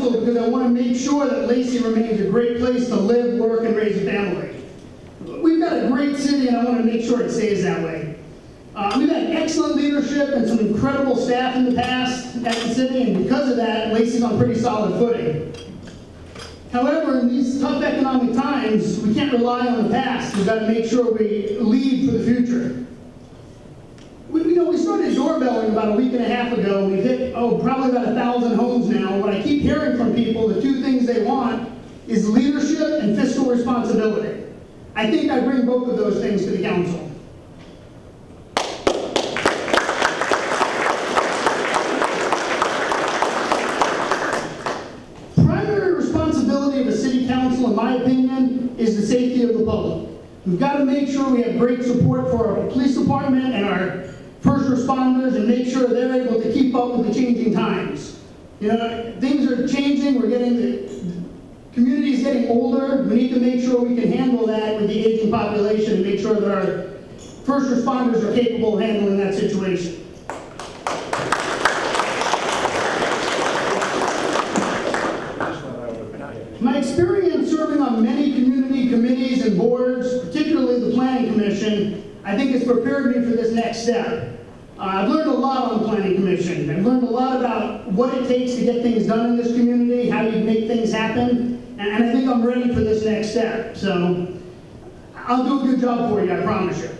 council because I want to make sure that Lacey remains a great place to live, work, and raise a family. We've got a great city, and I want to make sure it stays that way. We've had excellent leadership and some incredible staff in the past at the city, and because of that, Lacey's on pretty solid footing. However, in these tough economic times, we can't rely on the past. We've got to make sure we lead for the future. We started doorbelling about a week and a half ago. We've hit, probably about 1,000 homes now. What I keep hearing from people, the two things they want is leadership and fiscal responsibility. I think I bring both of those things to the council. Primary responsibility of a city council, in my opinion, is the safety of the public. We've got to make sure we have great support for our police department and our first responders and make sure they're able to keep up with the changing times. Things are changing. The community's getting older. We need to make sure we can handle that with the aging population and make sure that our first responders are capable of handling that situation. My experience serving on many community committees and boards, particularly the Planning Commission, I think has prepared me for this next step. I've learned a lot on the Planning Commission. I've learned a lot about what it takes to get things done in this community, how you make things happen, and I think I'm ready for this next step. So I'll do a good job for you, I promise you.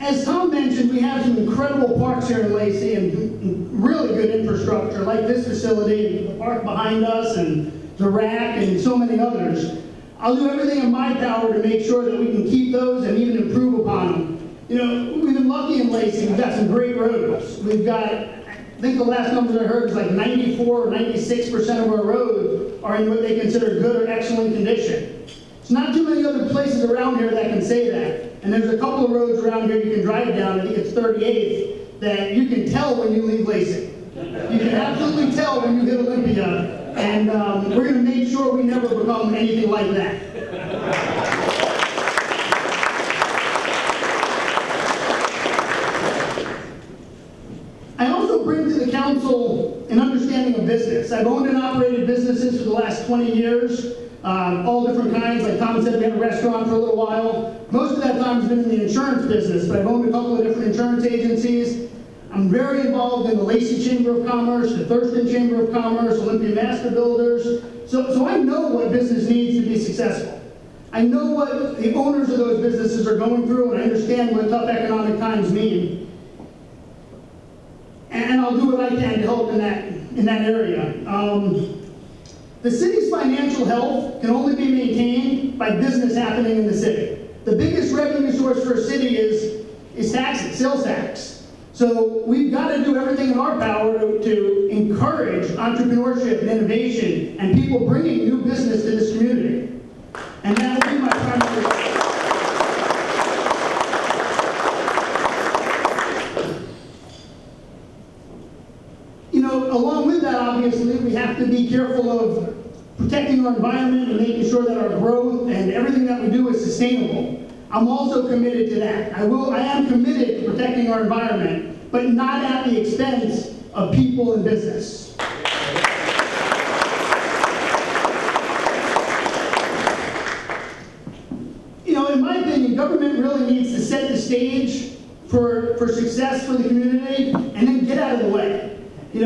As Tom mentioned, we have some incredible parks here in Lacey and really good infrastructure like this facility, the park behind us, and the rack, and so many others. I'll do everything in my power to make sure that we can keep those and even improve upon them. We've been lucky in Lacey. We've got some great roads. We've got, I think the last numbers I heard is like 94 or 96% of our roads are in what they consider good or excellent condition. There's not too many other places around here that can say that. And there's a couple of roads around here you can drive down, I think it's 38th, that you can tell when you leave Lacey. You can absolutely tell when you hit Olympia. And we're going to make sure we never become anything like that. I also bring to the council an understanding of business. I've owned and operated businesses for the last 20 years, all different kinds. Like Tom said, we had a restaurant for a little while. Most of that time has been in the insurance business, but I've owned a couple of different insurance agencies. I'm very involved in the Lacey Chamber of Commerce, the Thurston Chamber of Commerce, Olympia Master Builders. So I know what business needs to be successful. I know what the owners of those businesses are going through, and I understand what tough economic times mean. And I'll do what I can to help in that area. The city's financial health can only be maintained by business happening in the city. The biggest revenue source for a city is taxes, sales tax. So we've got to do everything in our power to encourage entrepreneurship and innovation and people bringing new business to this community. And that will be my primary goal. Along with that, obviously, we have to be careful of protecting our environment and making sure that our growth and everything that we do is sustainable. I'm also committed to that. I am committed to protecting our environment, but not at the expense of people and business. In my opinion, government really needs to set the stage for success for the community and then get out of the way. We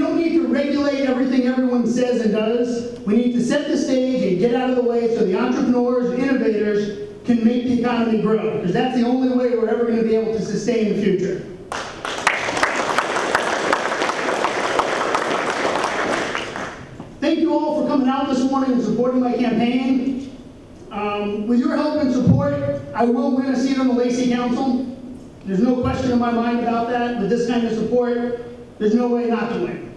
don't need to regulate everything everyone says and does. We need to set the stage and get out of the way so the entrepreneurs and innovators can make the economy grow, because that's the only way we're ever going to be able to sustain the future. Thank you all for coming out this morning and supporting my campaign. With your help and support, I will win a seat on the Lacey Council. There's no question in my mind about that. With this kind of support, there's no way not to win.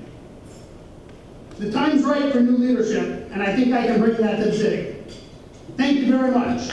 The time's right for new leadership, and I think I can bring that to the city. Thank you very much.